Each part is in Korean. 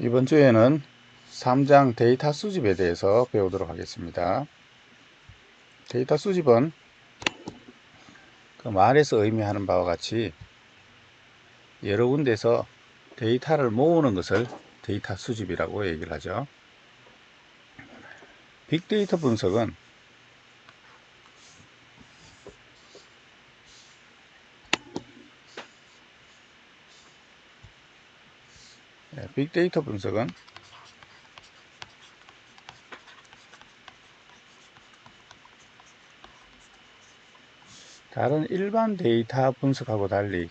이번 주에는 3장 데이터 수집에 대해서 배우도록 하겠습니다. 데이터 수집은 그 말에서 의미하는 바와 같이 여러 군데서 데이터를 모으는 것을 데이터 수집이라고 얘기를 하죠. 빅데이터 분석은 빅데이터 분석은 다른 일반 데이터 분석하고 달리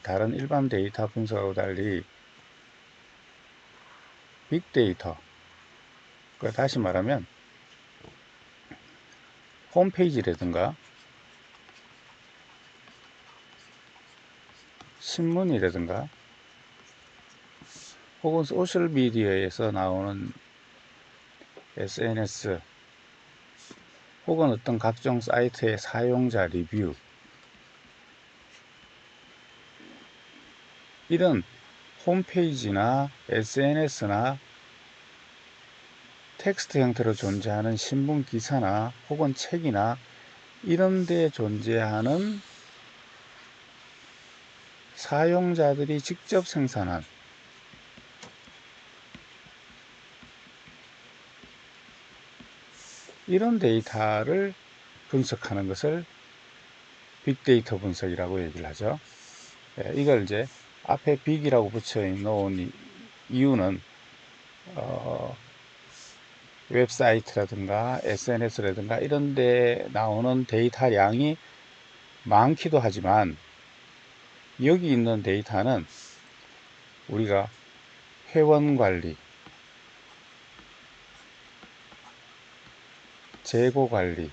빅데이터, 다시 말하면 홈페이지라든가 신문이라든가 혹은 소셜미디어에서 나오는 SNS 혹은 어떤 각종 사이트의 사용자 리뷰, 이런 홈페이지나 SNS나 텍스트 형태로 존재하는 신문 기사나 혹은 책이나 이런 데 존재하는 사용자들이 직접 생산한 이런 데이터를 분석하는 것을 빅데이터 분석이라고 얘기를 하죠. 이걸 이제 앞에 빅이라고 붙여 놓은 이유는 웹사이트라든가 SNS라든가 이런 데 나오는 데이터량이 많기도 하지만 여기 있는 데이터는 우리가 회원관리, 재고관리,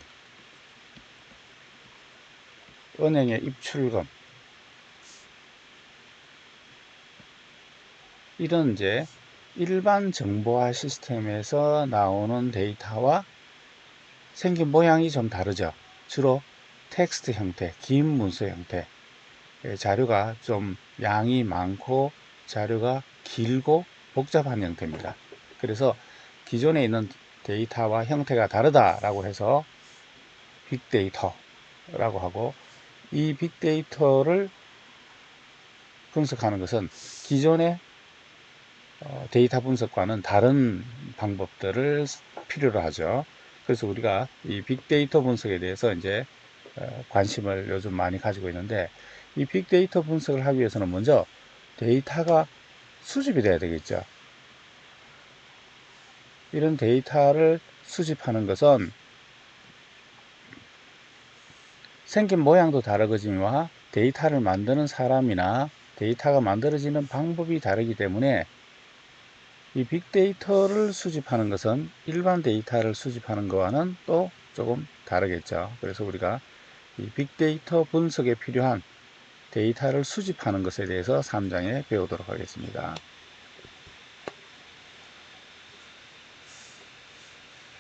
은행의 입출금, 이런 이제 일반 정보화 시스템에서 나오는 데이터와 생긴 모양이 좀 다르죠. 주로 텍스트 형태, 긴 문서 형태, 자료가 좀 양이 많고 자료가 길고 복잡한 형태입니다. 그래서 기존에 있는 데이터와 형태가 다르다라고 해서 빅데이터라고 하고, 이 빅데이터를 분석하는 것은 기존의 데이터 분석과는 다른 방법들을 필요로 하죠. 그래서 우리가 이 빅데이터 분석에 대해서 이제 관심을 요즘 많이 가지고 있는데, 이 빅데이터 분석을 하기 위해서는 먼저 데이터가 수집이 돼야 되겠죠. 이런 데이터를 수집하는 것은 생긴 모양도 다르거니와 데이터를 만드는 사람이나 데이터가 만들어지는 방법이 다르기 때문에 이 빅데이터를 수집하는 것은 일반 데이터를 수집하는 것과는 또 조금 다르겠죠. 그래서 우리가 이 빅데이터 분석에 필요한 데이터를 수집하는 것에 대해서 3장에 배우도록 하겠습니다.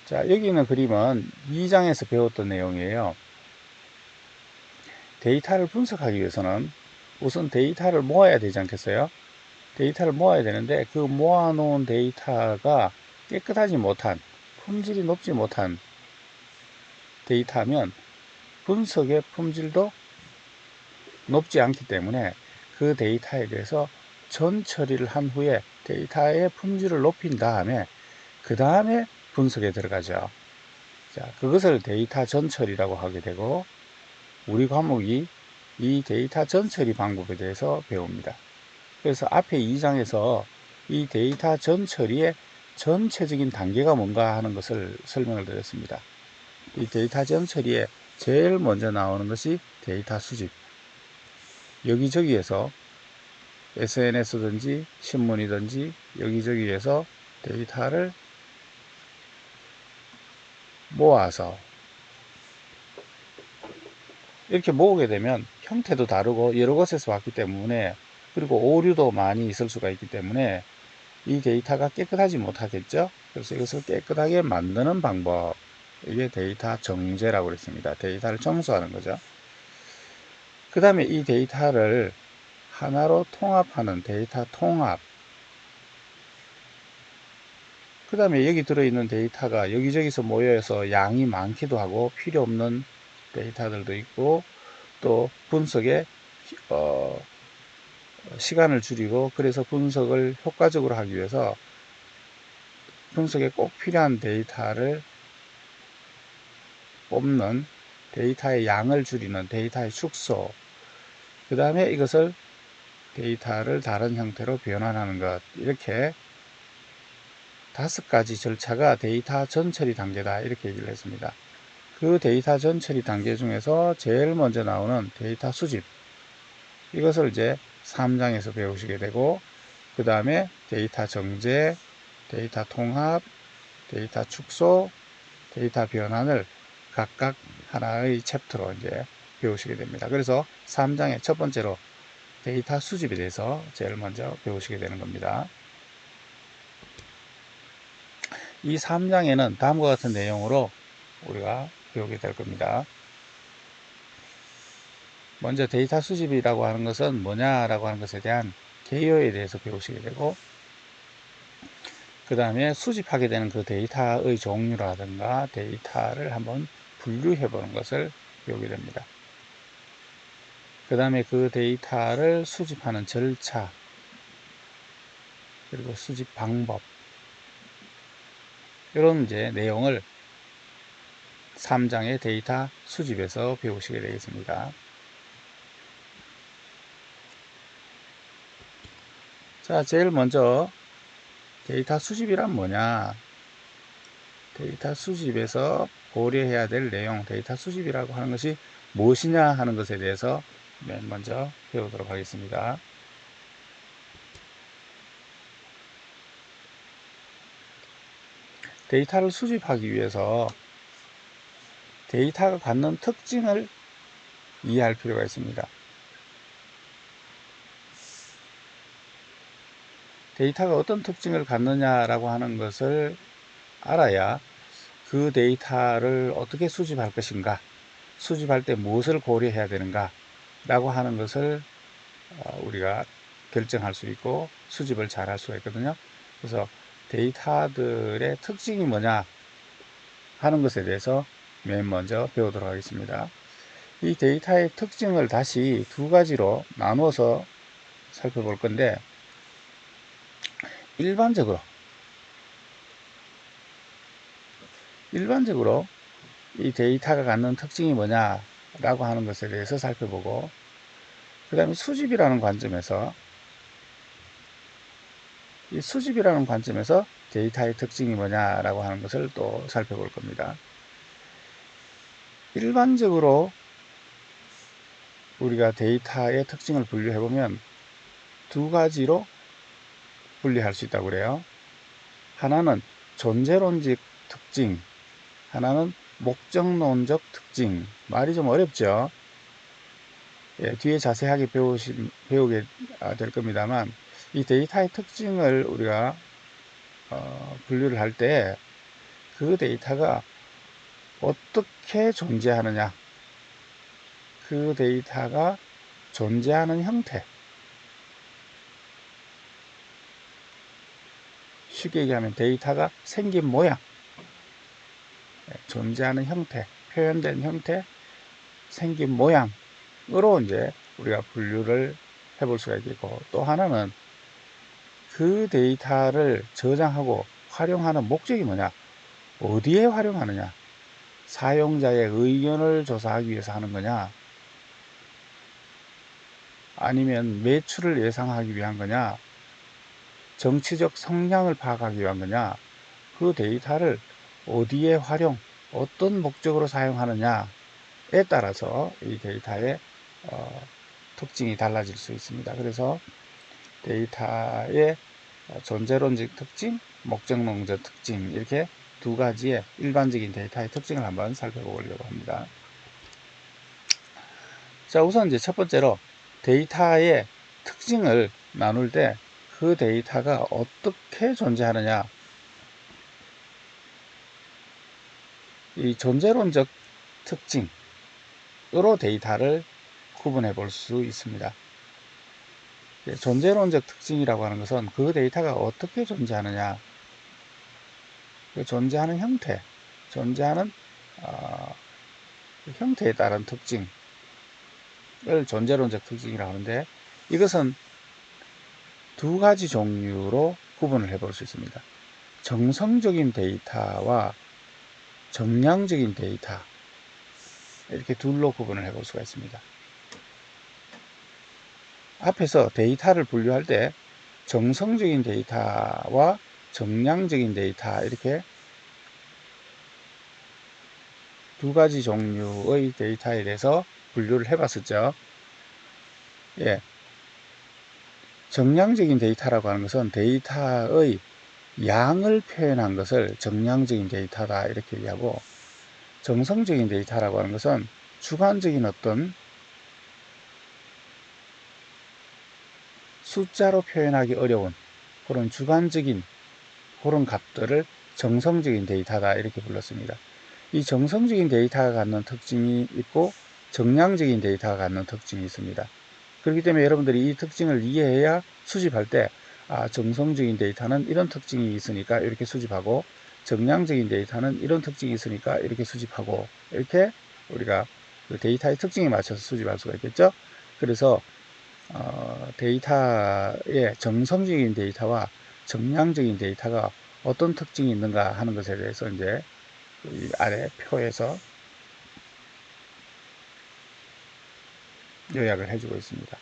자, 여기 있는 그림은 2장에서 배웠던 내용이에요. 데이터를 분석하기 위해서는 우선 데이터를 모아야 되지 않겠어요? 데이터를 모아야 되는데 그 모아놓은 데이터가 깨끗하지 못한, 품질이 높지 못한 데이터면 분석의 품질도 높지 않기 때문에 그 데이터에 대해서 전 처리를 한 후에 데이터의 품질을 높인 다음에 그 다음에 분석에 들어가죠. 자, 그것을 데이터 전 처리라고 하게 되고, 우리 과목이 이 데이터 전 처리 방법에 대해서 배웁니다. 그래서 앞에 2장에서 이 데이터 전 처리의 전체적인 단계가 뭔가 하는 것을 설명을 드렸습니다. 이 데이터 전 처리에 제일 먼저 나오는 것이 데이터 수집. 여기저기에서 SNS든지 신문이든지 여기저기에서 데이터를 모아서 이렇게 모으게 되면 형태도 다르고 여러 곳에서 왔기 때문에, 그리고 오류도 많이 있을 수가 있기 때문에 이 데이터가 깨끗하지 못하겠죠. 그래서 이것을 깨끗하게 만드는 방법, 이게 데이터 정제라고 그랬습니다. 데이터를 청소하는 거죠. 그 다음에 이 데이터를 하나로 통합하는 데이터 통합, 그 다음에 여기 들어있는 데이터가 여기저기서 모여서 양이 많기도 하고 필요 없는 데이터들도 있고, 또 분석에 시간을 줄이고, 그래서 분석을 효과적으로 하기 위해서 분석에 꼭 필요한 데이터를 뽑는, 데이터의 양을 줄이는 데이터의 축소, 그 다음에 이것을 데이터를 다른 형태로 변환하는 것, 이렇게 5가지 절차가 데이터 전처리 단계다, 이렇게 얘기를 했습니다. 그 데이터 전처리 단계 중에서 제일 먼저 나오는 데이터 수집, 이것을 이제 3장에서 배우시게 되고, 그 다음에 데이터 정제, 데이터 통합, 데이터 축소, 데이터 변환을 각각 하나의 챕터로 이제 배우시게 됩니다. 그래서 3장의 첫 번째로 데이터 수집에 대해서 제일 먼저 배우시게 되는 겁니다. 이 3장에는 다음과 같은 내용으로 우리가 배우게 될 겁니다. 먼저 데이터 수집이라고 하는 것은 뭐냐라고 하는 것에 대한 개요에 대해서 배우시게 되고, 그 다음에 수집하게 되는 그 데이터의 종류라든가 데이터를 한번 분류해 보는 것을 배우게 됩니다. 그 다음에 그 데이터를 수집하는 절차, 그리고 수집 방법, 이런 이제 내용을 3장의 데이터 수집에서 배우시게 되겠습니다. 자, 제일 먼저 데이터 수집이란 뭐냐? 데이터 수집에서 고려해야 될 내용, 데이터 수집이라고 하는 것이 무엇이냐 하는 것에 대해서 맨 먼저 배우도록 하겠습니다. 데이터를 수집하기 위해서 데이터가 갖는 특징을 이해할 필요가 있습니다. 데이터가 어떤 특징을 갖느냐라고 하는 것을 알아야 그 데이터를 어떻게 수집할 것인가, 수집할 때 무엇을 고려해야 되는가 라고 하는 것을 우리가 결정할 수 있고 수집을 잘 할 수가 있거든요. 그래서 데이터들의 특징이 뭐냐 하는 것에 대해서 맨 먼저 배우도록 하겠습니다. 이 데이터의 특징을 다시 2가지로 나누어서 살펴볼 건데, 일반적으로 이 데이터가 갖는 특징이 뭐냐 라고 하는 것에 대해서 살펴보고, 그 다음에 수집이라는 관점에서 이 수집이라는 관점에서 데이터의 특징이 뭐냐라고 하는 것을 또 살펴볼 겁니다. 일반적으로 우리가 데이터의 특징을 분류해보면 2가지로 분류할 수 있다고 그래요. 하나는 존재론적 특징, 하나는 목적론적 특징. 말이 좀 어렵죠? 예, 뒤에 자세하게 배우게 될 겁니다만, 이 데이터의 특징을 우리가 분류를 할 때 그 데이터가 어떻게 존재하느냐, 그 데이터가 존재하는 형태, 쉽게 얘기하면 데이터가 생긴 모양, 존재하는 형태, 표현된 형태, 생긴 모양으로 이제 우리가 분류를 해볼 수가 있겠고, 또 하나는 그 데이터를 저장하고 활용하는 목적이 뭐냐, 어디에 활용하느냐, 사용자의 의견을 조사하기 위해서 하는 거냐, 아니면 매출을 예상하기 위한 거냐, 정치적 성향을 파악하기 위한 거냐, 그 데이터를 어디에 활용, 어떤 목적으로 사용하느냐에 따라서 이 데이터의 특징이 달라질 수 있습니다. 그래서 데이터의 존재론적 특징, 목적론적 특징, 이렇게 2가지의 일반적인 데이터의 특징을 한번 살펴보려고 합니다. 자, 우선 이제 첫 번째로 데이터의 특징을 나눌 때 그 데이터가 어떻게 존재하느냐, 이 존재론적 특징으로 데이터를 구분해 볼 수 있습니다. 존재론적 특징이라고 하는 것은 그 데이터가 어떻게 존재하느냐, 존재하는 형태, 존재하는 형태에 따른 특징을 존재론적 특징이라고 하는데, 이것은 두 가지 종류로 구분을 해볼 수 있습니다. 정성적인 데이터와 정량적인 데이터, 이렇게 둘로 구분을 해볼 수가 있습니다. 앞에서 데이터를 분류할 때 정성적인 데이터와 정량적인 데이터, 이렇게 두 가지 종류의 데이터에 대해서 분류를 해봤었죠. 예. 정량적인 데이터라고 하는 것은 데이터의 양을 표현한 것을 정량적인 데이터다, 이렇게 얘기하고, 정성적인 데이터라고 하는 것은 주관적인 어떤 숫자로 표현하기 어려운 그런 주관적인 그런 값들을 정성적인 데이터다, 이렇게 불렀습니다. 이 정성적인 데이터가 갖는 특징이 있고 정량적인 데이터가 갖는 특징이 있습니다. 그렇기 때문에 여러분들이 이 특징을 이해해야 수집할 때 정성적인 데이터는 이런 특징이 있으니까 이렇게 수집하고, 정량적인 데이터는 이런 특징이 있으니까 이렇게 수집하고, 이렇게 우리가 그 데이터의 특징에 맞춰서 수집할 수가 있겠죠. 그래서 데이터의 정성적인 데이터와 정량적인 데이터가 어떤 특징이 있는가 하는 것에 대해서 이제 이 아래 표에서 요약을 해주고 있습니다.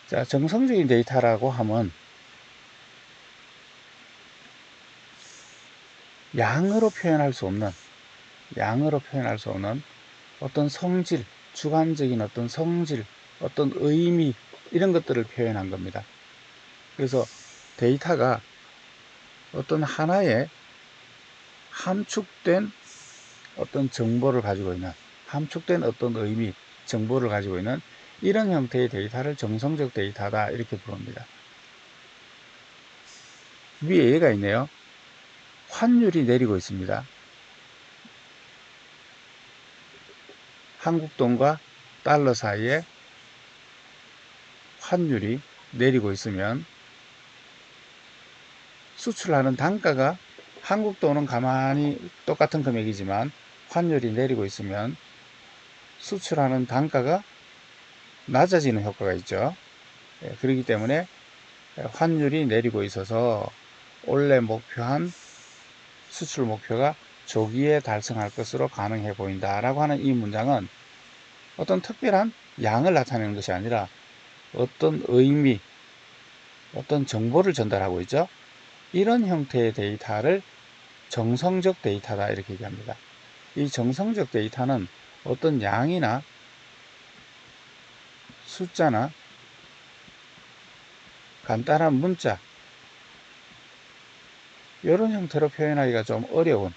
자, 정성적인 데이터라고 하면 양으로 표현할 수 없는 어떤 성질, 주관적인 어떤 성질, 어떤 의미, 이런 것들을 표현한 겁니다. 그래서 데이터가 어떤 하나의 함축된 어떤 정보를 가지고 있는, 함축된 어떤 의미, 정보를 가지고 있는 이런 형태의 데이터를 정성적 데이터다, 이렇게 부릅니다. 위에 얘가 있네요. 환율이 내리고 있습니다. 한국 돈과 달러 사이에 환율이 내리고 있으면 수출하는 단가가 한국 돈은 가만히 똑같은 금액이지만 환율이 내리고 있으면 수출하는 단가가 낮아지는 효과가 있죠. 그렇기 때문에 환율이 내리고 있어서 원래 목표한 수출 목표가 조기에 달성할 것으로 가능해 보인다 라고 하는 이 문장은 어떤 특별한 양을 나타내는 것이 아니라 어떤 의미, 어떤 정보를 전달하고 있죠. 이런 형태의 데이터를 정성적 데이터다, 이렇게 얘기합니다. 이 정성적 데이터는 어떤 양이나 숫자나 간단한 문자, 이런 형태로 표현하기가 좀 어려운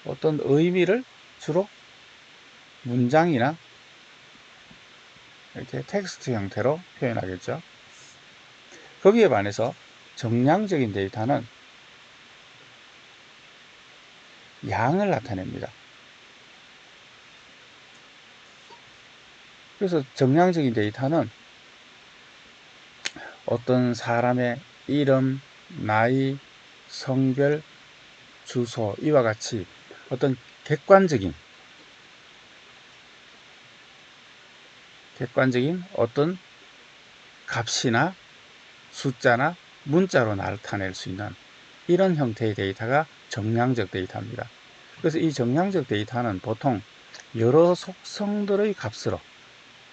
어떤 의미를 주로 문장이나 이렇게 텍스트 형태로 표현하겠죠. 거기에 반해서 정량적인 데이터는 양을 나타냅니다. 그래서 정량적인 데이터는 어떤 사람의 이름, 나이, 성별, 주소, 이와 같이 어떤 객관적인 어떤 값이나 숫자나 문자로 나타낼 수 있는 이런 형태의 데이터가 정량적 데이터입니다. 그래서 이 정량적 데이터는 보통 여러 속성들의 값으로,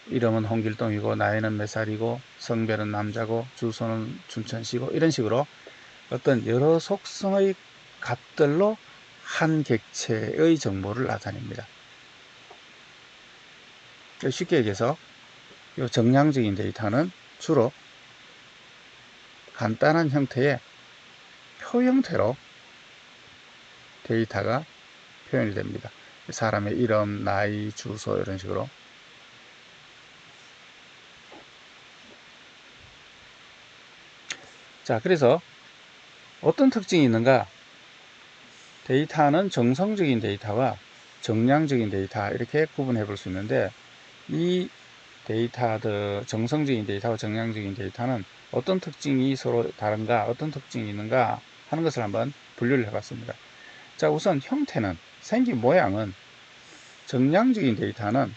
이름은 홍길동이고 나이는 몇 살이고 성별은 남자고 주소는 춘천시고, 이런 식으로 어떤 여러 속성의 값들로 한 객체의 정보를 나타냅니다. 쉽게 얘기해서 이 정량적인 데이터는 주로 간단한 형태의 표 형태로 데이터가 표현이 됩니다. 사람의 이름, 나이, 주소, 이런 식으로. 자, 그래서 어떤 특징이 있는가? 데이터는 정성적인 데이터와 정량적인 데이터, 이렇게 구분해 볼 수 있는데, 이 데이터들, 정성적인 데이터와 정량적인 데이터는 어떤 특징이 서로 다른가, 어떤 특징이 있는가 하는 것을 한번 분류를 해봤습니다. 자, 우선 형태는, 생긴 모양은 정량적인 데이터는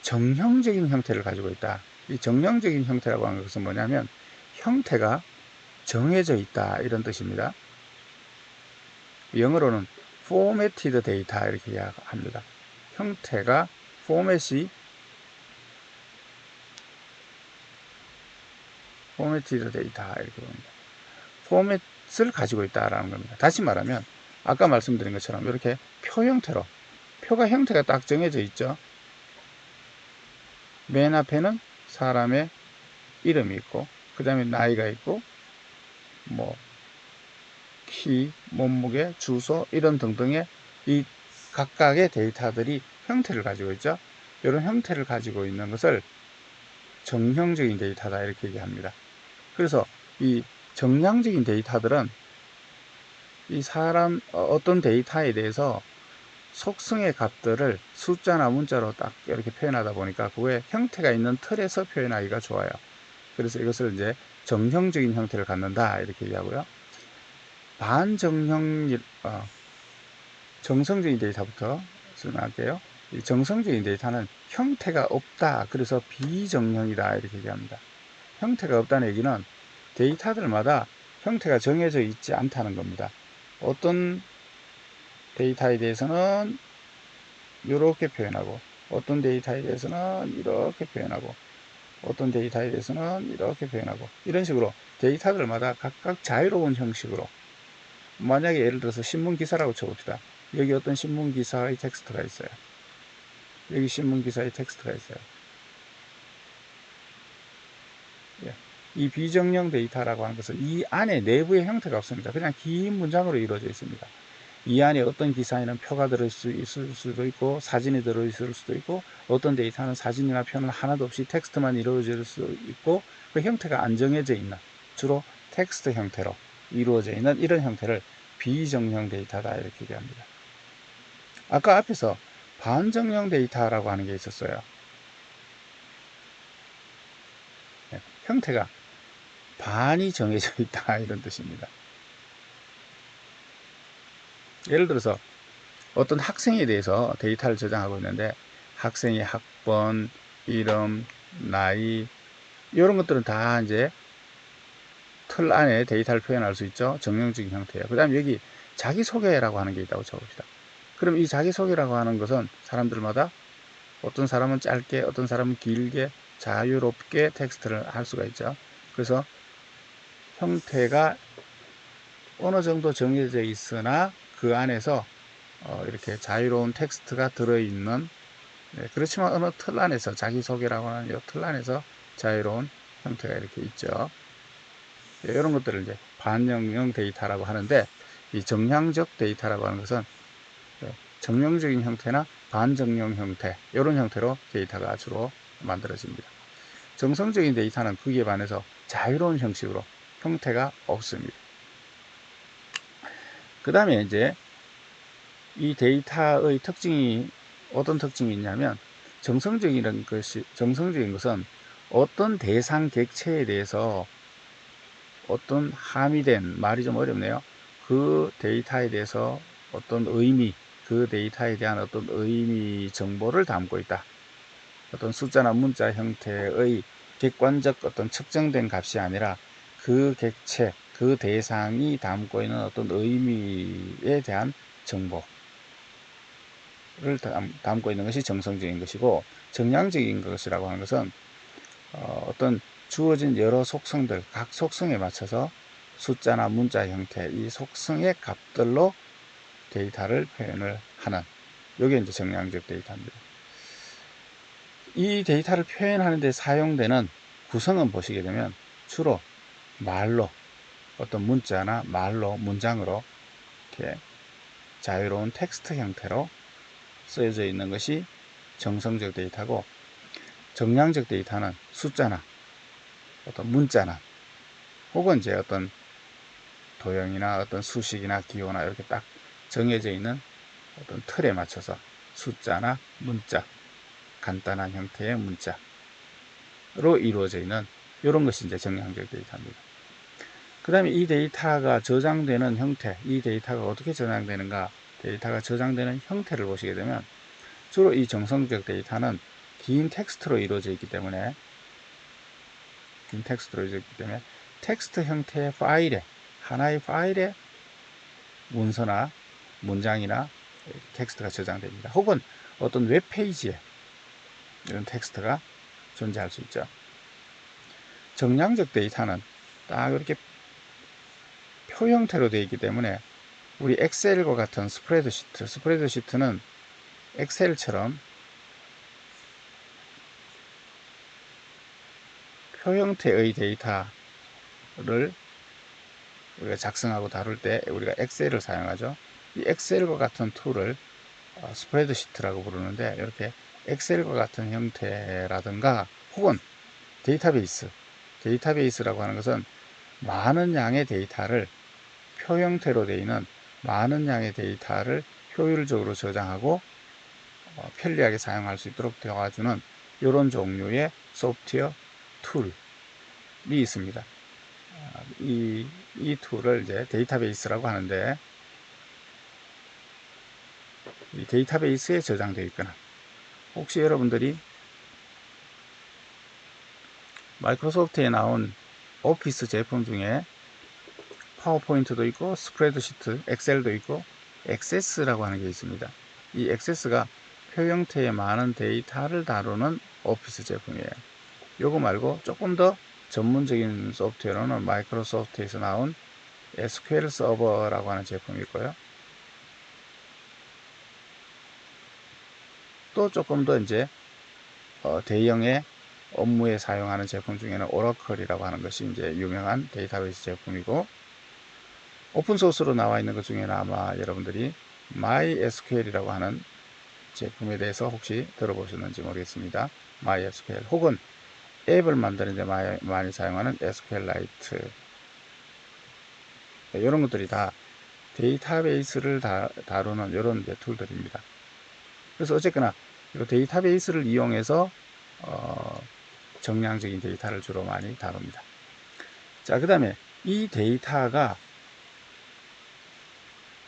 정형적인 형태를 가지고 있다. 이 정형적인 형태라고 하는 것은 뭐냐면 형태가 정해져 있다, 이런 뜻입니다. 영어로는 formatted data 이렇게 이야기합니다. 형태가 formatted data 이렇게 봅니다. 포맷을 가지고 있다라는 겁니다. 다시 말하면 아까 말씀드린 것처럼 이렇게 표 형태로, 표가 형태가 딱 정해져 있죠. 맨 앞에는 사람의 이름이 있고, 그 다음에 나이가 있고, 뭐 키, 몸무게, 주소 이런 등등의 이 각각의 데이터들이 형태를 가지고 있죠. 이런 형태를 가지고 있는 것을 정형적인 데이터다 이렇게 얘기합니다. 그래서 이 정량적인 데이터들은 이 어떤 데이터에 대해서 속성의 값들을 숫자나 문자로 딱 이렇게 표현하다 보니까 그거에 형태가 있는 틀에서 표현하기가 좋아요. 그래서 이것을 이제 정형적인 형태를 갖는다 이렇게 얘기하고요. 정성적인 데이터부터 설명할게요. 이 정성적인 데이터는 형태가 없다, 그래서 비정형이다 이렇게 얘기합니다. 형태가 없다는 얘기는 데이터들마다 형태가 정해져 있지 않다는 겁니다. 어떤 데이터에 대해서는 이렇게 표현하고, 어떤 데이터에 대해서는 이렇게 표현하고, 어떤 데이터에 대해서는 이렇게 표현하고, 이런 식으로 데이터들마다 각각 자유로운 형식으로, 만약에 예를 들어서 신문 기사라고 쳐봅시다. 여기 어떤 신문 기사의 텍스트가 있어요. 여기 신문 기사의 텍스트가 있어요. 예. 이 비정형 데이터라고 하는 것은 이 안에 내부의 형태가 없습니다. 그냥 긴 문장으로 이루어져 있습니다. 이 안에 어떤 기사에는 표가 들어있을 수도 있고 사진이 들어있을 수도 있고, 어떤 데이터는 사진이나 표는 하나도 없이 텍스트만 이루어질 수 있고, 그 형태가 안 정해져 있는, 주로 텍스트 형태로 이루어져 있는 이런 형태를 비정형 데이터다 이렇게 얘기합니다. 아까 앞에서 반정형 데이터라고 하는 게 있었어요. 형태가 반이 정해져 있다 이런 뜻입니다. 예를 들어서 어떤 학생에 대해서 데이터를 저장하고 있는데, 학생의 학번, 이름, 나이 이런 것들은 다 이제 틀 안에 데이터를 표현할 수 있죠. 정형적인 형태예요. 그 다음에 여기 자기소개라고 하는 게 있다고 쳐봅시다. 그럼 이 자기소개라고 하는 것은 사람들마다 어떤 사람은 짧게, 어떤 사람은 길게, 자유롭게 텍스트를 할 수가 있죠. 그래서 형태가 어느 정도 정해져 있으나 그 안에서 이렇게 자유로운 텍스트가 들어있는, 그렇지만 어느 틀 안에서, 자기소개라고 하는 이 틀 안에서 자유로운 형태가 이렇게 있죠. 이런 것들을 이제 반정형 데이터라고 하는데, 이 정량적 데이터라고 하는 것은 정형적인 형태나 반정형 형태, 이런 형태로 데이터가 주로 만들어집니다. 정성적인 데이터는 거기에 반해서 자유로운 형식으로 형태가 없습니다. 그 다음에 이제 이 데이터의 특징이, 어떤 특징이 있냐면, 정성적인 것은 어떤 대상 객체에 대해서 어떤 함의된, 말이 좀 어렵네요. 그 데이터에 대해서 어떤 의미, 그 데이터에 대한 어떤 의미 정보를 담고 있다. 어떤 숫자나 문자 형태의 객관적 어떤 측정된 값이 아니라 그 객체, 그 대상이 담고 있는 어떤 의미에 대한 정보를 담고 있는 것이 정성적인 것이고, 정량적인 것이라고 하는 것은 어떤 주어진 여러 속성들, 각 속성에 맞춰서 숫자나 문자 형태, 이 속성의 값들로 데이터를 표현을 하는, 이게 이제 정량적 데이터입니다. 이 데이터를 표현하는 데 사용되는 구성은 보시게 되면 주로 말로, 어떤 문자나 말로, 문장으로 이렇게 자유로운 텍스트 형태로 쓰여져 있는 것이 정성적 데이터고, 정량적 데이터는 숫자나 어떤 문자나 혹은 이제 어떤 도형이나 어떤 수식이나 기호나 이렇게 딱 정해져 있는 어떤 틀에 맞춰서 숫자나 문자, 간단한 형태의 문자로 이루어져 있는 이런 것이 이제 정량적 데이터입니다. 그 다음에 이 데이터가 저장되는 형태, 이 데이터가 어떻게 저장되는가, 데이터가 저장되는 형태를 보시게 되면 주로 이 정성적 데이터는 긴 텍스트로 이루어져 있기 때문에 텍스트 형태의 파일에, 하나의 파일에 문서나 문장이나 텍스트가 저장됩니다. 혹은 어떤 웹페이지에 이런 텍스트가 존재할 수 있죠. 정량적 데이터는 딱 이렇게 표 형태로 되어 있기 때문에 우리 엑셀과 같은 스프레드시트는 엑셀처럼 표 형태의 데이터를 우리가 작성하고 다룰 때 우리가 엑셀을 사용하죠. 이 엑셀과 같은 툴을 스프레드시트라고 부르는데, 이렇게 엑셀과 같은 형태라든가 혹은 데이터베이스라고 하는 것은 많은 양의 데이터를 표 형태로 되어 있는 많은 양의 데이터를 효율적으로 저장하고 편리하게 사용할 수 있도록 도와주는 이런 종류의 소프트웨어 툴이 있습니다. 이 툴을 이제 데이터베이스라고 하는데, 이 데이터베이스에 저장되어 있거나, 혹시 여러분들이 마이크로소프트에 나온 오피스 제품 중에 파워포인트도 있고 스프레드시트, 엑셀도 있고 액세스라고 하는 게 있습니다. 이 액세스가 표 형태의 많은 데이터를 다루는 오피스 제품이에요. 요거 말고 조금 더 전문적인 소프트웨어로는 마이크로소프트에서 나온 SQL 서버라고 하는 제품이 있고요. 또 조금 더 이제 대형의 업무에 사용하는 제품 중에는 오라클이라고 하는 것이 이제 유명한 데이터베이스 제품이고, 오픈소스로 나와 있는 것 중에는 아마 여러분들이 MySQL이라고 하는 제품에 대해서 혹시 들어보셨는지 모르겠습니다. MySQL 혹은 앱을 만드는 데 많이 사용하는 SQLite, 이런 것들이 다 데이터베이스를 다루는 이런 툴들입니다. 그래서 어쨌거나 이 데이터베이스를 이용해서 정량적인 데이터를 주로 많이 다룹니다. 자, 그 다음에 이 데이터가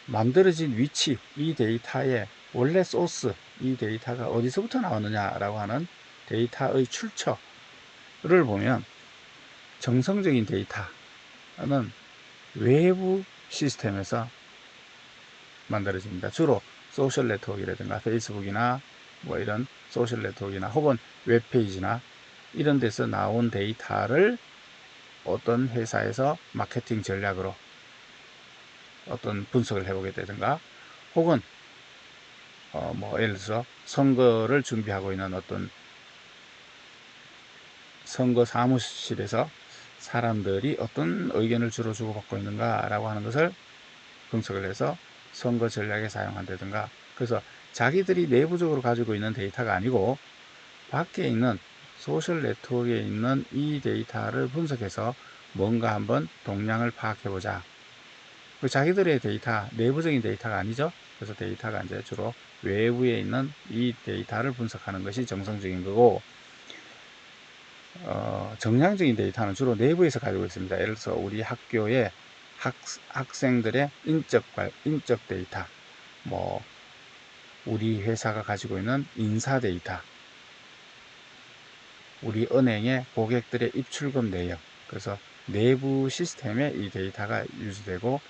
만들어진 위치, 이 데이터의 원래 소스, 이 데이터가 어디서부터 나왔느냐라고 하는 데이터의 출처를 보면, 정성적인 데이터는 외부 시스템에서 만들어집니다. 주로 소셜 네트워크라든가 페이스북이나 뭐 이런 소셜 네트워크나 혹은 웹페이지나 이런 데서 나온 데이터를 어떤 회사에서 마케팅 전략으로 어떤 분석을 해보게 되든가, 혹은 뭐 예를 들어서 선거를 준비하고 있는 어떤 선거 사무실에서 사람들이 어떤 의견을 주로 주고받고 있는가 라고 하는 것을 분석을 해서 선거 전략에 사용한다든가, 그래서 자기들이 내부적으로 가지고 있는 데이터가 아니고 밖에 있는 소셜 네트워크에 있는 이 데이터를 분석해서 뭔가 한번 동향을 파악해보자. 자기들의 데이터, 내부적인 데이터가 아니죠. 그래서 데이터가 이제 주로 외부에 있는 이 데이터를 분석하는 것이 정성적인 거고, 정량적인 데이터는 주로 내부에서 가지고 있습니다. 예를 들어서 우리 학교의 학생들의 인적 데이터, 뭐 우리 회사가 가지고 있는 인사 데이터, 우리 은행의 고객들의 입출금 내역, 그래서 내부 시스템에 이 데이터가 유지되고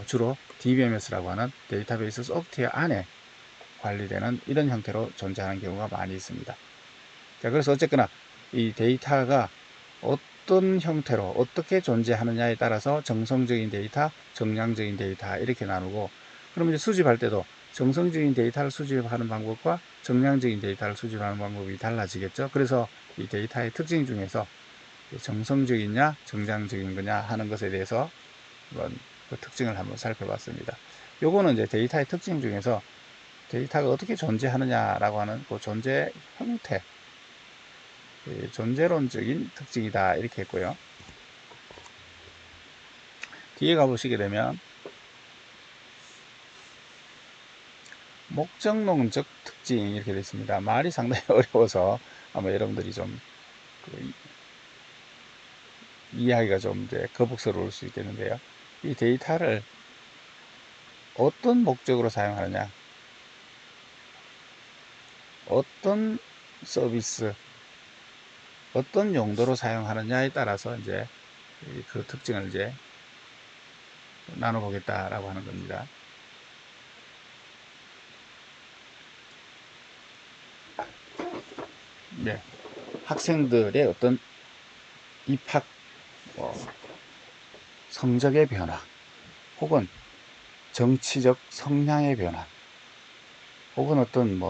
주로 DBMS라고 하는 데이터베이스 소프트웨어 안에 관리되는 이런 형태로 존재하는 경우가 많이 있습니다. 자, 그래서 어쨌거나 이 데이터가 어떤 형태로 어떻게 존재하느냐에 따라서 정성적인 데이터, 정량적인 데이터 이렇게 나누고, 그러면 이제 수집할 때도 정성적인 데이터를 수집하는 방법과 정량적인 데이터를 수집하는 방법이 달라지겠죠. 그래서 이 데이터의 특징 중에서 정성적이냐 정량적인 거냐 하는 것에 대해서 한번 그 특징을 한번 살펴봤습니다. 요거는 이제 데이터의 특징 중에서 데이터가 어떻게 존재하느냐라고 하는 그 존재 형태, 존재론적인 특징이다 이렇게 했고요. 뒤에 가보시게 되면 목적론적 특징 이렇게 되어 있습니다. 말이 상당히 어려워서 아마 여러분들이 좀 이해하기가 좀 이제 거북스러울 수 있겠는데요. 이 데이터를 어떤 목적으로 사용하느냐, 어떤 서비스, 어떤 용도로 사용하느냐에 따라서 이제 그 특징을 이제 나눠보겠다라고 하는 겁니다. 네, 학생들의 어떤 입학 성적의 변화, 혹은 정치적 성향의 변화, 혹은 어떤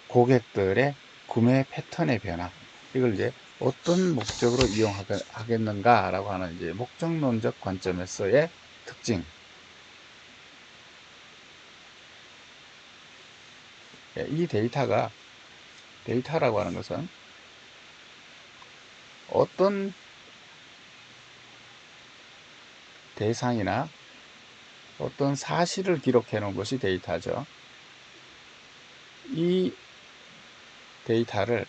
고객들의 구매 패턴의 변화, 이걸 이제 어떤 목적으로 이용하겠는가라고 하는 이제 목적론적 관점에서의 특징. 이 데이터라고 하는 것은 어떤 대상이나 어떤 사실을 기록해 놓은 것이 데이터죠. 이 데이터를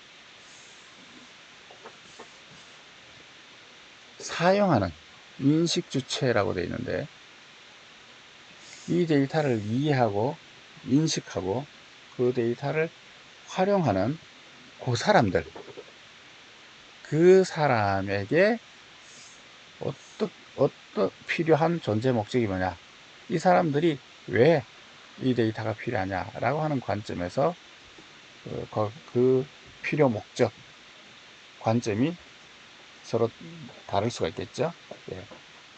사용하는 인식 주체라고 되어 있는데, 이 데이터를 이해하고 인식하고 그 데이터를 활용하는 그 사람에게 어떤 필요한 존재 목적이 뭐냐, 이 사람들이 왜 이 데이터가 필요하냐라고 하는 관점에서 그 필요 목적 관점이 서로 다를 수가 있겠죠. 예.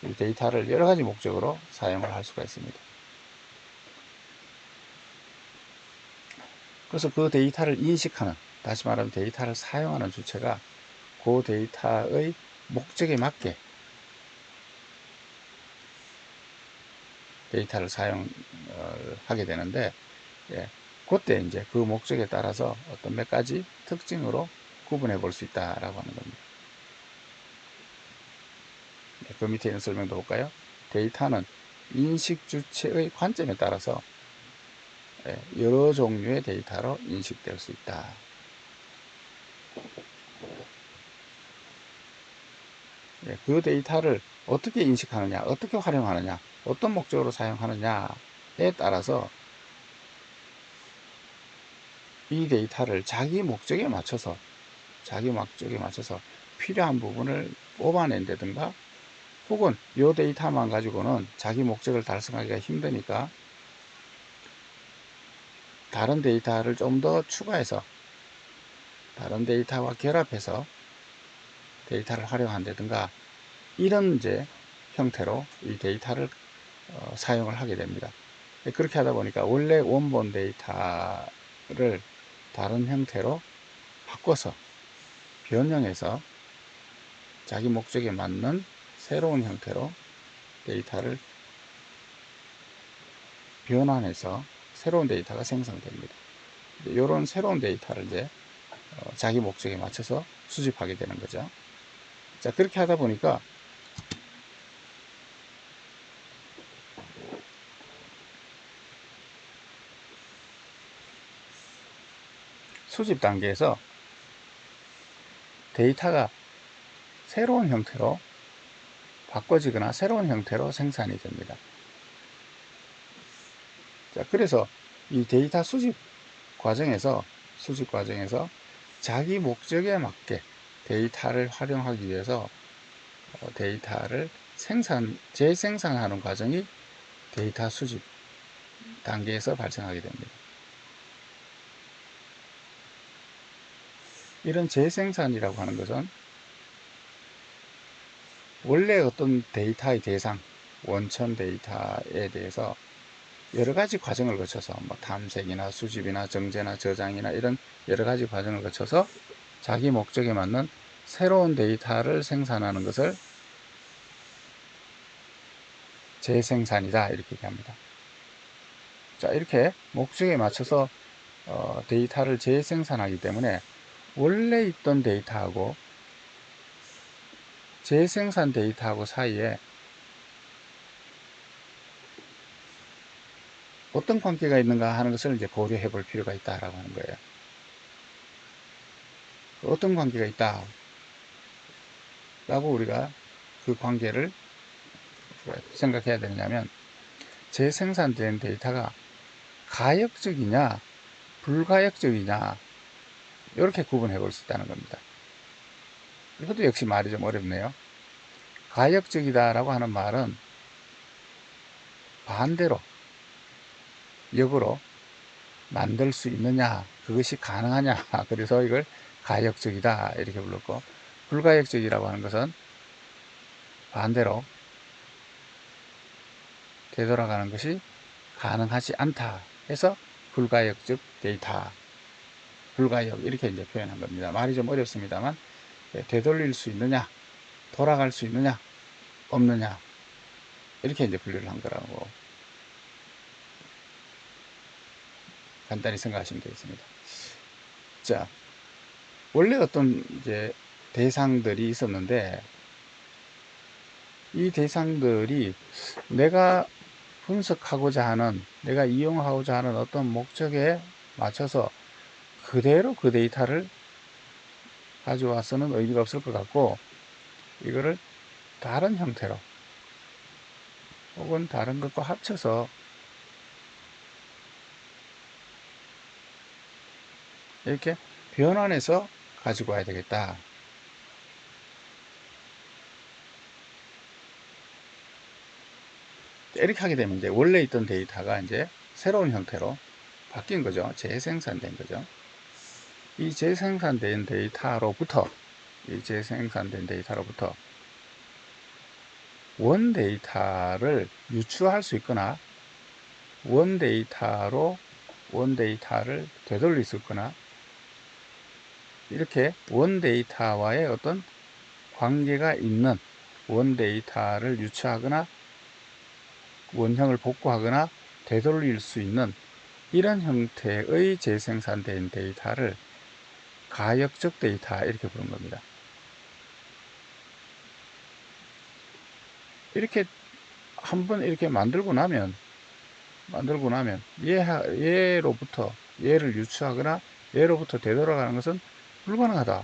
이 데이터를 여러 가지 목적으로 사용을 할 수가 있습니다. 그래서 그 데이터를 인식하는, 다시 말하면 데이터를 사용하는 주체가 그 데이터의 목적에 맞게 데이터를 사용하게 되는데, 예, 그때 이제 그 목적에 따라서 어떤 몇 가지 특징으로 구분해 볼 수 있다라고 하는 겁니다. 그 밑에 있는 설명도 볼까요? 데이터는 인식 주체의 관점에 따라서 여러 종류의 데이터로 인식될 수 있다. 그 데이터를 어떻게 인식하느냐, 어떻게 활용하느냐, 어떤 목적으로 사용하느냐에 따라서 이 데이터를 자기 목적에 맞춰서 필요한 부분을 뽑아낸다든가, 혹은 이 데이터만 가지고는 자기 목적을 달성하기가 힘드니까 다른 데이터를 좀 더 추가해서 다른 데이터와 결합해서 데이터를 활용한다든가, 이런 이제 형태로 이 데이터를 사용을 하게 됩니다. 그렇게 하다 보니까 원래 원본 데이터를 다른 형태로 바꿔서 변형해서 자기 목적에 맞는 새로운 형태로 데이터를 변환해서 새로운 데이터가 생성됩니다. 이런 새로운 데이터를 이제 자기 목적에 맞춰서 수집하게 되는 거죠. 자, 그렇게 하다 보니까 수집 단계에서 데이터가 새로운 형태로 바꿔지거나 새로운 형태로 생산이 됩니다. 자, 그래서 이 데이터 수집 과정에서 자기 목적에 맞게 데이터를 활용하기 위해서 데이터를 재생산하는 과정이 데이터 수집 단계에서 발생하게 됩니다. 이런 재생산이라고 하는 것은 원래 어떤 데이터의 대상, 원천 데이터에 대해서 여러 가지 과정을 거쳐서 탐색이나 수집이나 정제나 저장이나 이런 여러 가지 과정을 거쳐서 자기 목적에 맞는 새로운 데이터를 생산하는 것을 재생산이다, 이렇게 얘기합니다. 자, 이렇게 목적에 맞춰서 데이터를 재생산하기 때문에 원래 있던 데이터하고 재생산 데이터하고 사이에 어떤 관계가 있는가 하는 것을 이제 고려해 볼 필요가 있다라고 하는 거예요. 어떤 관계가 있다 라고 우리가 그 관계를 생각해야 되냐면, 재생산된 데이터가 가역적이냐 불가역적이냐 이렇게 구분해 볼 수 있다는 겁니다. 이것도 역시 말이 좀 어렵네요. 가역적이다 라고 하는 말은 반대로 역으로 만들 수 있느냐, 그것이 가능하냐, 그래서 이걸 가역적이다 이렇게 불렀고, 불가역적이라고 하는 것은 반대로 되돌아가는 것이 가능하지 않다 해서 불가역적 데이터, 불가역 이렇게 이제 표현한 겁니다. 말이 좀 어렵습니다만, 되돌릴 수 있느냐, 돌아갈 수 있느냐 없느냐 이렇게 이제 분류를 한 거라고 간단히 생각하시면 되겠습니다. 자, 원래 어떤 이제 대상들이 있었는데, 이 대상들이 내가 분석하고자 하는, 내가 이용하고자 하는 어떤 목적에 맞춰서 그대로 그 데이터를 가져와서는 의미가 없을 것 같고, 이거를 다른 형태로 혹은 다른 것과 합쳐서 이렇게 변환해서 가지고 와야 되겠다. 이렇게 하게 되면 이제 원래 있던 데이터가 이제 새로운 형태로 바뀐 거죠. 재생산된 거죠. 이 재생산된 데이터로부터 원 데이터를 유추할 수 있거나 원 데이터를 되돌릴 수 있거나, 이렇게 원 데이터와의 어떤 관계가 있는 원 데이터를 유추하거나 원형을 복구하거나 되돌릴 수 있는 이런 형태의 재생산된 데이터를 가역적 데이터 이렇게 부르는 겁니다. 이렇게 한번 이렇게 만들고 나면 얘로부터 얘를 유추하거나 얘로부터 되돌아가는 것은 불가능하다.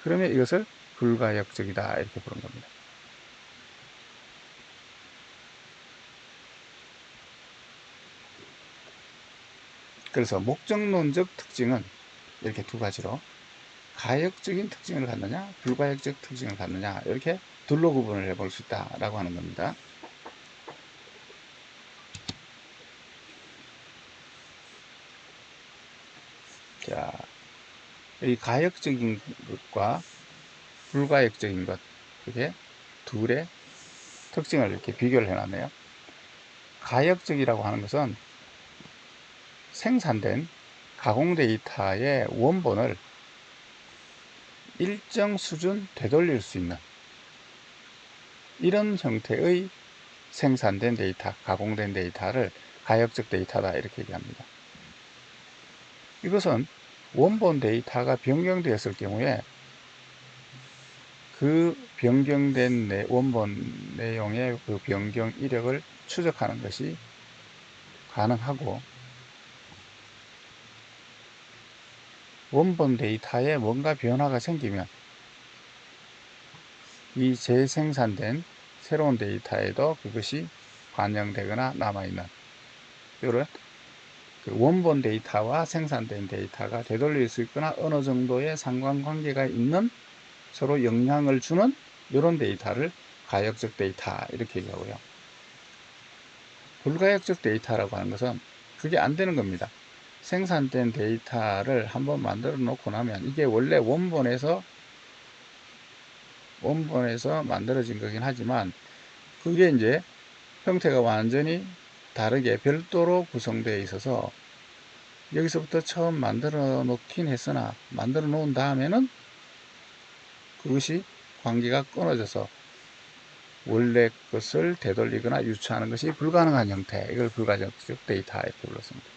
그러면 이것을 불가역적이다 이렇게 부르는 겁니다. 그래서 목적론적 특징은 이렇게 두 가지로, 가역적인 특징을 갖느냐 불가역적 특징을 갖느냐, 이렇게 둘로 구분을 해볼 수 있다라고 하는 겁니다. 자, 이 가역적인 것과 불가역적인 것, 이렇게 둘의 특징을 이렇게 비교를 해놨네요. 가역적이라고 하는 것은 생산된 가공 데이터의 원본을 일정 수준 되돌릴 수 있는 이런 형태의 생산된 데이터, 가공된 데이터를 가역적 데이터다 이렇게 얘기합니다. 이것은 원본 데이터가 변경되었을 경우에 그 변경된 원본 내용의 그 변경 이력을 추적하는 것이 가능하고, 원본 데이터에 뭔가 변화가 생기면 이 재생산된 새로운 데이터에도 그것이 반영되거나 남아있는 이런 그 원본 데이터와 생산된 데이터가 되돌릴 수 있거나 어느 정도의 상관관계가 있는, 서로 영향을 주는 이런 데이터를 가역적 데이터 이렇게 얘기하고요. 불가역적 데이터라고 하는 것은 그게 안 되는 겁니다. 생산된 데이터를 한번 만들어 놓고 나면 이게 원래 원본에서 만들어진 거긴 하지만, 그게 이제 형태가 완전히 다르게 별도로 구성되어 있어서 여기서부터 처음 만들어 놓긴 했으나, 만들어 놓은 다음에는 그것이 관계가 끊어져서 원래 것을 되돌리거나 유추하는 것이 불가능한 형태, 이걸 불가역적 데이터 이렇게 불렀습니다.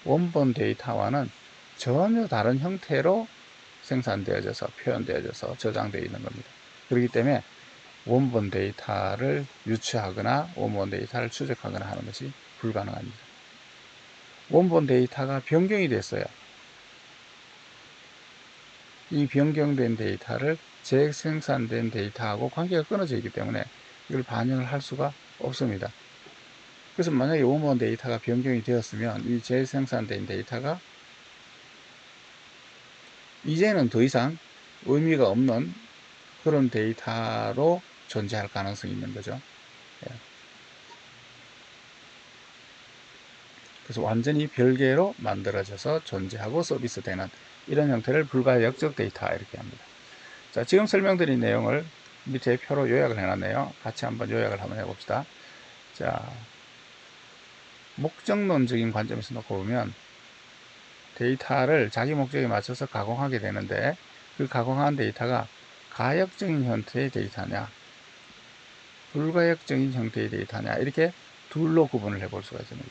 원본 데이터와는 전혀 다른 형태로 생산되어져서 표현되어져서 저장되어 있는 겁니다. 그렇기 때문에 원본 데이터를 유추하거나 원본 데이터를 추적하거나 하는 것이 불가능합니다. 원본 데이터가 변경이 됐어요. 이 변경된 데이터를 재생산된 데이터하고 관계가 끊어져 있기 때문에 이걸 반영을 할 수가 없습니다. 그래서 만약에 원본 데이터가 변경이 되었으면 이 재생산된 데이터가 이제는 더 이상 의미가 없는 그런 데이터로 존재할 가능성이 있는 거죠. 그래서 완전히 별개로 만들어져서 존재하고 서비스되는 이런 형태를 불가역적 데이터 이렇게 합니다. 자, 지금 설명드린 내용을 밑에 표로 요약을 해놨네요. 같이 한번 요약을 한번 해봅시다. 자, 목적론적인 관점에서 놓고 보면 데이터를 자기 목적에 맞춰서 가공하게 되는데 그 가공한 데이터가 가역적인 형태의 데이터냐 불가역적인 형태의 데이터냐 이렇게 둘로 구분을 해볼 수가 있습니다.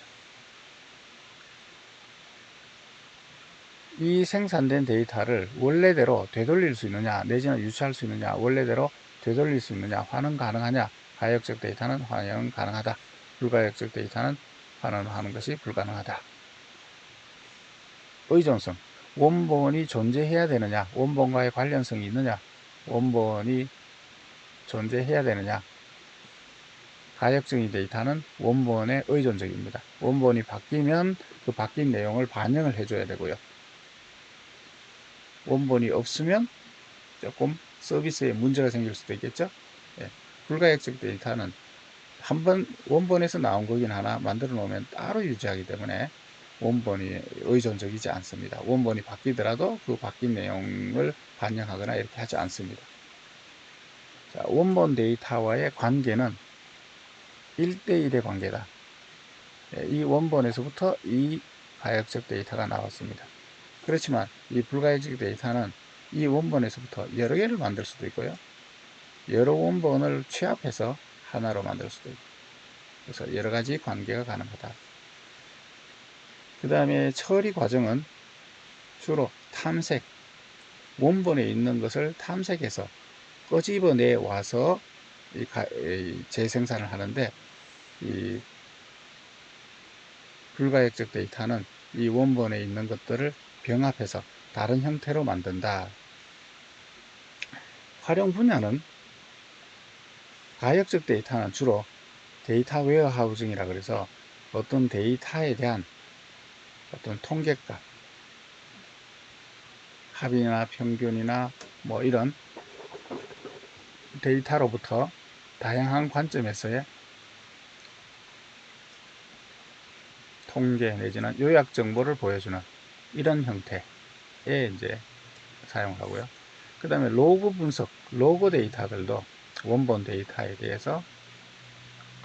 이 생산된 데이터를 원래대로 되돌릴 수 있느냐 내지는 유치할 수 있느냐 원래대로 되돌릴 수 있느냐 환원 가능하냐 가역적 데이터는 환원 가능하다 불가역적 데이터는 환원하는 것이 불가능하다. 의존성 원본이 존재해야 되느냐 원본과의 관련성이 있느냐 원본이 존재해야 되느냐 가역적인 데이터는 원본에 의존적입니다. 원본이 바뀌면 그 바뀐 내용을 반영을 해줘야 되고요. 원본이 없으면 조금 서비스에 문제가 생길 수도 있겠죠. 예. 불가역적 데이터는 한번 원본에서 나온 거긴 하나 만들어 놓으면 따로 유지하기 때문에 원본이 의존적이지 않습니다. 원본이 바뀌더라도 그 바뀐 내용을 반영하거나 이렇게 하지 않습니다. 자, 원본 데이터와의 관계는 1대1의 관계다. 이 원본에서부터 이 가역적 데이터가 나왔습니다. 그렇지만 이 불가역적 데이터는 이 원본에서부터 여러 개를 만들 수도 있고요. 여러 원본을 취합해서 하나로 만들 수도 있고 그래서 여러 가지 관계가 가능하다. 그 다음에 처리 과정은 주로 탐색, 원본에 있는 것을 탐색해서 끄집어내 와서 이 재생산을 하는데 이 불가역적 데이터는 이 원본에 있는 것들을 병합해서 다른 형태로 만든다. 활용 분야는 가역적 데이터는 주로 데이터 웨어하우징이라 그래서 어떤 데이터에 대한 어떤 통계값, 합이나 평균이나 뭐 이런 데이터로부터 다양한 관점에서의 통계 내지는 요약 정보를 보여주는 이런 형태의 이제 사용을 하고요. 그 다음에 로그 분석, 로그 데이터들도 원본 데이터에 대해서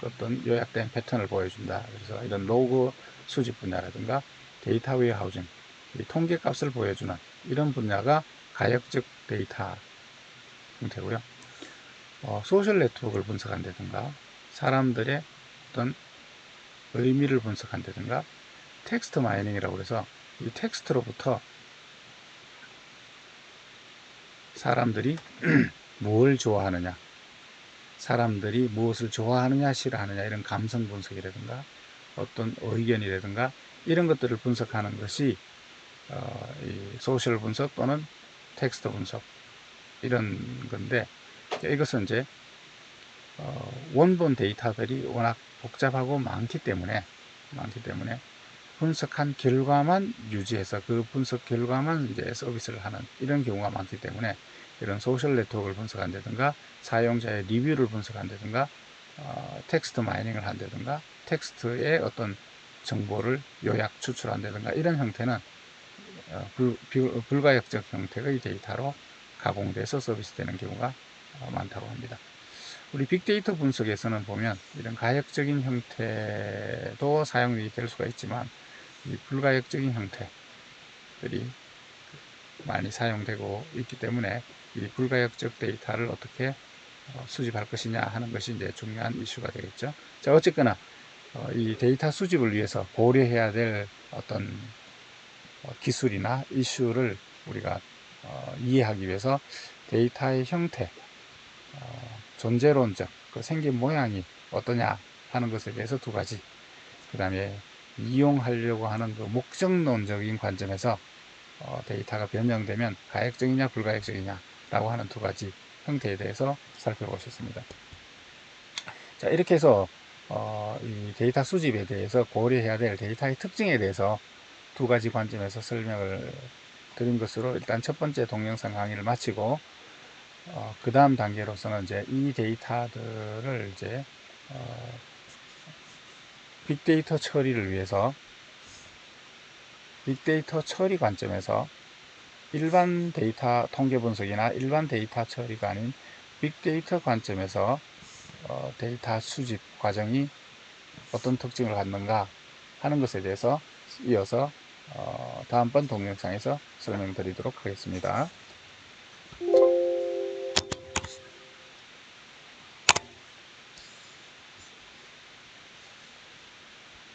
어떤 요약된 패턴을 보여준다. 그래서 이런 로그 수집 분야라든가 데이터 웨어하우징, 통계 값을 보여주는 이런 분야가 가역적 데이터 형태고요. 소셜 네트워크를 분석한다든가 사람들의 어떤 의미를 분석한다든가 텍스트 마이닝이라고 해서 이 텍스트로부터 사람들이 뭘 좋아하느냐 사람들이 무엇을 좋아하느냐 싫어하느냐 이런 감성 분석이라든가 어떤 의견이라든가 이런 것들을 분석하는 것이 이 소셜 분석 또는 텍스트 분석 이런 건데 이것은 이제 원본 데이터들이 워낙 복잡하고 많기 때문에 분석한 결과만 유지해서 그 분석 결과만 이제 서비스를 하는 이런 경우가 많기 때문에 이런 소셜 네트워크를 분석한다든가 사용자의 리뷰를 분석한다든가 텍스트 마이닝을 한다든가 텍스트의 어떤 정보를 요약 추출한다든가 이런 형태는 불가역적 형태의 데이터로 가공돼서 서비스되는 경우가 많다고 합니다. 우리 빅데이터 분석에서는 보면 이런 가역적인 형태도 사용이 될 수가 있지만 이 불가역적인 형태들이 많이 사용되고 있기 때문에 이 불가역적 데이터를 어떻게 수집할 것이냐 하는 것이 이제 중요한 이슈가 되겠죠. 자, 어쨌거나 이 데이터 수집을 위해서 고려해야 될 어떤 기술이나 이슈를 우리가 이해하기 위해서 데이터의 형태, 존재론적 그 생긴 모양이 어떠냐 하는 것에 대해서 두 가지 그 다음에 이용하려고 하는 그 목적론적인 관점에서 데이터가 변형되면 가역적이냐 불가역적이냐 라고 하는 두 가지 형태에 대해서 살펴보셨습니다. 자, 이렇게 해서 이 데이터 수집에 대해서 고려해야 될 데이터의 특징에 대해서 두 가지 관점에서 설명을 드린 것으로 일단 첫 번째 동영상 강의를 마치고 그 다음 단계로서는 이제 이 데이터들을 이제 빅데이터 처리를 위해서 빅데이터 처리 관점에서 일반 데이터 통계 분석이나 일반 데이터 처리가 아닌 빅데이터 관점에서 데이터 수집 과정이 어떤 특징을 갖는가 하는 것에 대해서 이어서 다음번 동영상에서 설명드리도록 하겠습니다.